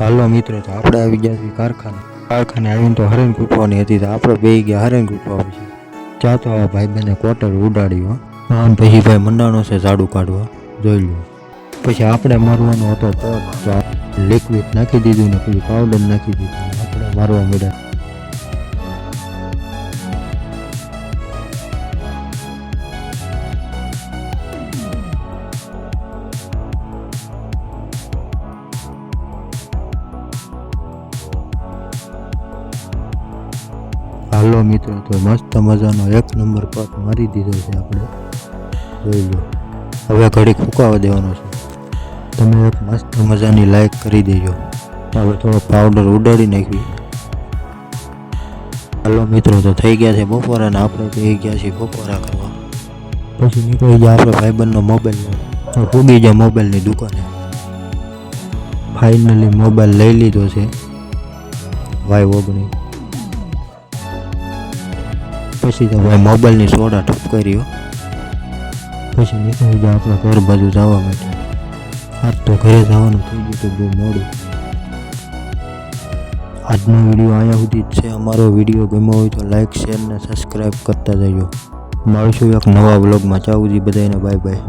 હાલો મિત્રો, તો આપણે આવી ગયા છીએ કારખાને આવીને તો હરણ કૂટવાની હતી, તો આપણે બે ગયા હરણ કૂટવા પછી. ત્યાં તો આ ભાઈ બેને ક્વાર્ટર ઉડાડ્યો અને પછી ભાઈ મંડાણો છે ઝાડુ કાઢવા, જોઈ લો. પછી આપણે મારવાનો હતો પગ, તો લિક્વિડ નાખી દીધું ને પછી પાવડર નાખી દીધું, આપણે મારવા મળ્યા. હાલો મિત્રો, તો મસ્ત મજાનો 1 નંબર પટ મારી દીધો છે આપણે, જોઈ લો. હવે ઘડીક ફૂંકાવા દેવાનો છે. તમે એક મસ્ત મજાની લાઈક કરી દેજો. હવે થોડો પાવડર ઉડાડી નાખવી. હાલો મિત્રો, તો થઈ ગયા છે બપોરા ને આપણે થઈ ગયા છીએ બપોરા કરવા. પછી નીકળી ગયા આપણે ભાઈબંધનો મોબાઈલ પૂગી ગયા મોબાઈલની દુકાને. ફાઇનલી મોબાઈલ લઈ લીધો છે Y19. પછી તો ભાઈ મોબાઈલની સોડા ઠપકાર્યો. પછી નીકળી ગયા આપણે ઘર બાજુ જવા માટે. આજ તો ઘરે જવાનું થઈ ગયું તો બહુ મોડું. આજનો વિડીયો અહીંયા સુધી જ છે. અમારો વિડીયો ગમ્યો હોય તો લાઈક, શેર ને સબસ્ક્રાઈબ કરતા જજો. મળશું એક નવા વ્લોગમાં. ત્યાં સુધી બધાને બાય બાય.